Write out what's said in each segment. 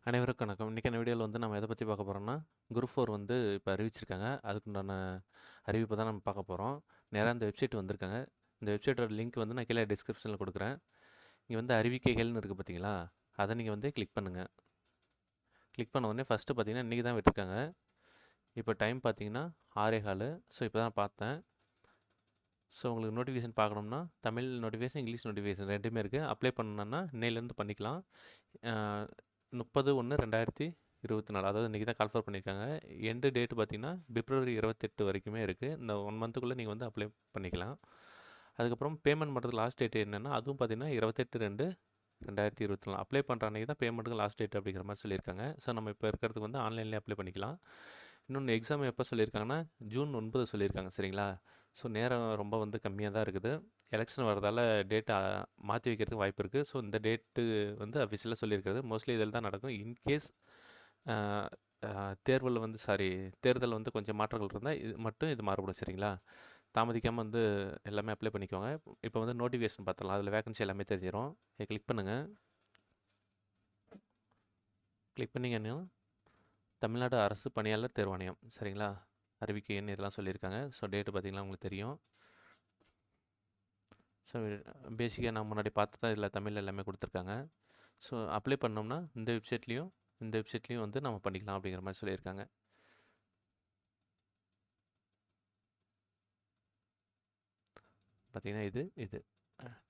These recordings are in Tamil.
அனைவருக்கும் வணக்கம். இன்றைக்கான வீடியோவில் வந்து நம்ம எதை பற்றி பார்க்க போகிறோம்னா, குரூப் 4 வந்து இப்போ அறிவிச்சிருக்காங்க. அதுக்குண்டான அறிவிப்பை தான் நம்ம பார்க்க போகிறோம். நேராக இந்த வெப்சைட் வந்திருக்காங்க. இந்த வெப்சைட்டோட லிங்க் வந்து நான் கீழே டிஸ்கிரிப்ஷனில் கொடுக்குறேன். இங்கே வந்து அறிவிக்கைகள்னு இருக்குது பார்த்தீங்களா, அதை நீங்கள் வந்து கிளிக் பண்ணுங்கள். கிளிக் பண்ண உடனே ஃபஸ்ட்டு பார்த்தீங்கன்னா இன்றைக்கி தான் விட்டுருக்காங்க. இப்போ டைம் பார்த்தீங்கன்னா 6:15. ஸோ இப்போ தான் பார்த்தேன். ஸோ உங்களுக்கு நோட்டிஃபிகேஷன் பார்க்கணும்னா தமிழ் நோட்டிஃபிகேஷன், இங்கிலீஷ் நோட்டிஃபிகேஷன் ரெண்டுமே இருக்குது. அப்ளை பண்ணணுன்னா இன்னையிலேருந்து பண்ணிக்கலாம். 30/1/2024 அதாவது இன்றைக்கி தான் கால்ஃபர் பண்ணியிருக்காங்க. எண்டு டேட்டு பார்த்தீங்கன்னா பிப்ரவரி 28 வரைக்குமே இருக்குது. இந்த 1 மந்த்துக்குள்ளே நீங்கள் வந்து அப்ளை பண்ணிக்கலாம். அதுக்கப்புறம் பேமெண்ட் பண்ணுறது லாஸ்ட் டேட் என்னென்னா அதுவும் பார்த்தீங்கன்னா 28/2/2024 அப்ளை பண்ணுற அன்றைக்கி தான் பேமெண்ட்டுக்கு லாஸ்ட் டேட் அப்படிங்கிற மாதிரி சொல்லியிருக்காங்க. ஸோ நம்ம இப்போ இருக்கிறதுக்கு வந்து ஆன்லைன்லேயே அப்ளை பண்ணிக்கலாம். இன்னொன்று எக்ஸாம் எப்போ சொல்லியிருக்காங்கன்னா ஜூன் 9 சொல்லியிருக்காங்க. சரிங்களா? ஸோ நேரம் ரொம்ப வந்து கம்மியாக தான் இருக்குது. எலெக்ஷன் வரதால் டேட்டை மாற்றி வைக்கிறதுக்கு வாய்ப்பு இருக்குது. ஸோ இந்த டேட்டு வந்து அஃபிஷியலாக சொல்லியிருக்கிறது. மோஸ்ட்லி இதில் தான் நடக்கும். இன்கேஸ் தேர்தல் வந்து கொஞ்சம் மாற்றங்கள் இருந்தால் இது மாறுபடும். சரிங்களா? தாமதிக்காமல் வந்து எல்லாமே அப்ளை பண்ணிக்கோங்க. இப்போ வந்து நோட்டிஃபிகேஷன் பார்த்துடலாம். அதில் வேகன்சி எல்லாமே தெரிஞ்சிடும். கிளிக் பண்ணுங்கள். கிளிக் பண்ணிங்கன்னா தமிழ்நாடு அரசு பணியாளர் தேர்வாணையம். சரிங்களா? அறிவிக்கைன்னு இதெல்லாம் சொல்லியிருக்காங்க. ஸோ டேட்டு பார்த்திங்கன்னா உங்களுக்கு தெரியும். ஸோ பேசிக்காக நான் முன்னாடி பார்த்து தான் இதில் தமிழில் எல்லாமே கொடுத்துருக்காங்க. ஸோ அப்ளை பண்ணோம்னா இந்த வெப்சைட்லேயும் வந்து நம்ம பண்ணிக்கலாம் அப்படிங்கிற மாதிரி சொல்லியிருக்காங்க. பார்த்திங்கன்னா இது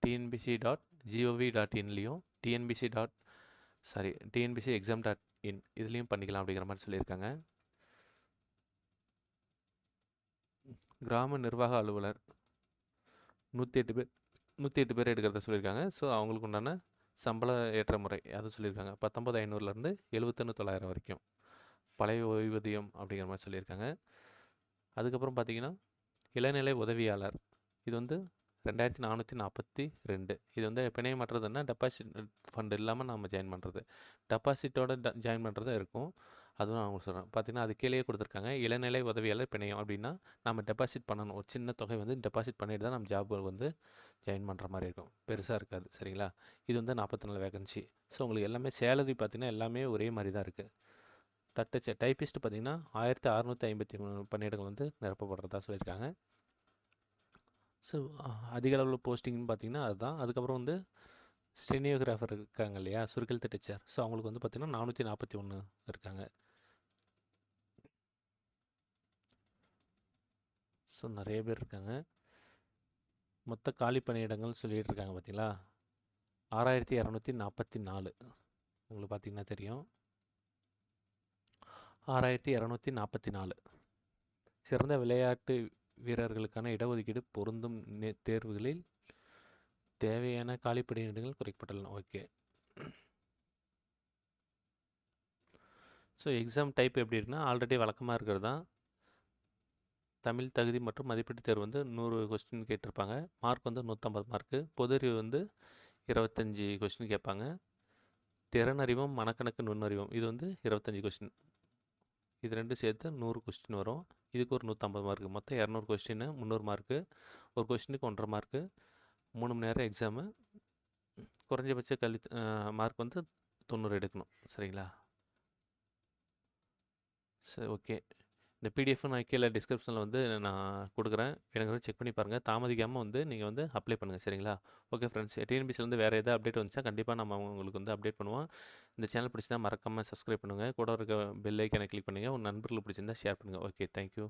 tnbc.gov.inலேயும் tnbc.exam.in இதுலேயும் பண்ணிக்கலாம் அப்படிங்கிற மாதிரி சொல்லியிருக்காங்க. கிராம நிர்வாக அலுவலர் 108 பேர் எடுக்கிறத சொல்லியிருக்காங்க. ஸோ அவங்களுக்கு உண்டான சம்பள ஏற்ற முறை அது சொல்லியிருக்காங்க. 19,500லேருந்து 71,900 வரைக்கும் பழைய ஓய்வூதியம் அப்படிங்கிற மாதிரி சொல்லியிருக்காங்க. அதுக்கப்புறம் பார்த்திங்கன்னா இளநிலை உதவியாளர் இது வந்து 2442. இது வந்து பிணைய மாற்றுறதுன்னா டெபாசிட் ஃபண்ட் இல்லாமல் நம்ம ஜாயின் பண்ணுறது. டெபாசிட்டோட ஜாயின் பண்ணுறது இருக்கும். அதுவும் அவங்க சொல்கிறேன். பார்த்திங்கன்னா அது கீழே கொடுத்துருக்காங்க. இளநிலை உதவியாளர் பிணையம் அப்படின்னா நம்ம டெபாசிட் பண்ணணும். ஒரு சின்ன தொகை வந்து டெபாசிட் பண்ணிட்டு தான் நம்ம ஜாப் வந்து ஜாயின் பண்ணுற மாதிரி இருக்கும். பெருசாக இருக்காது. சரிங்களா? இது வந்து 44 வேகன்சி. ஸோ உங்களுக்கு எல்லாமே சேலரி பார்த்திங்கன்னா எல்லாமே ஒரே மாதிரி தான் இருக்குது. டைப்பிஸ்ட் பார்த்திங்கன்னா 1653 பணியிடங்கள் வந்து நிரப்பப்படுறதா சொல்லியிருக்காங்க. ஸோ அதிக அளவில் போஸ்டிங்னு பார்த்திங்கன்னா அதுதான். அதுக்கப்புறம் வந்து ஸ்டெனியோகிராஃபர் இருக்காங்க இல்லையா, சுருக்கெழுத்து டீச்சர். ஸோ அவங்களுக்கு வந்து பார்த்திங்கன்னா 441 இருக்காங்க. ஸோ நிறைய பேர் இருக்காங்க. மொத்த காலி பணியிடங்கள் சொல்லிகிட்டு இருக்காங்க. பார்த்தீங்களா? 6244. உங்களுக்கு பார்த்திங்கன்னா தெரியும். 6244. சிறந்த விளையாட்டு வீரர்களுக்கான இடஒதுக்கீடு பொருந்தும் தேர்வுகளில் தேவையான காலி பணியிடங்கள் குறைக்கப்பட்டுள்ளன. ஓகே. ஸோ எக்ஸாம் டைப் எப்படி இருக்குன்னா ஆல்ரெடி வழக்கமாக இருக்கிறது தான். தமிழ் தகுதி மற்றும் மதிப்பீட்டு தேர்வு வந்து 100 கொஸ்டின் கேட்டிருப்பாங்க. மார்க் வந்து 150 மார்க்கு. பொது அறிவு வந்து 25 கொஸ்டின் கேட்பாங்க. திறனறிவும் மனக்கணக்கு நுண்ணறிவும் இது வந்து 25 கொஸ்டின். இது ரெண்டும் சேர்த்து 100 கொஸ்டின் வரும். இதுக்கு ஒரு 150 மார்க்கு. மொத்தம் 200 கொஸ்டின், 300 மார்க்கு. ஒரு கொஸ்டினுக்கு 1.5 மார்க்கு. 3 மணி நேரம் எக்ஸாமு. குறைஞ்சபட்ச மார்க் வந்து 90 எடுக்கணும். சரிங்களா? சரி, ஓகே. இந்த பிடிஎஃப் நான் கீழே டிஸ்கிரிப்ஷனில் வந்து நான் கொடுக்குறேன். எனக்கு செக் பண்ணி பாருங்கள். தாமதிக்காமல் வந்து நீங்கள் வந்து அப்ளை பண்ணுங்கள். சரிங்களா? Okay friends. டிஎன்பிசிலேருந்து வேறு எதாவது அப்டேட் வந்துச்சா கண்டிப்பாக நம்ம உங்களுக்கு வந்து அப்டேட் பண்ணுவோம். இந்த சேனல் பிடிச்சிருந்தா மறக்காமல் சப்ஸ்கிரைப் பண்ணுங்கள். கூட இருக்க பெல் ஐக்கனை கிளிக் பண்ணுங்கள். உங்கள் நண்பர்களுக்கு பிடிச்சிருந்தா ஷேர் பண்ணுங்கள். Okay, thank you.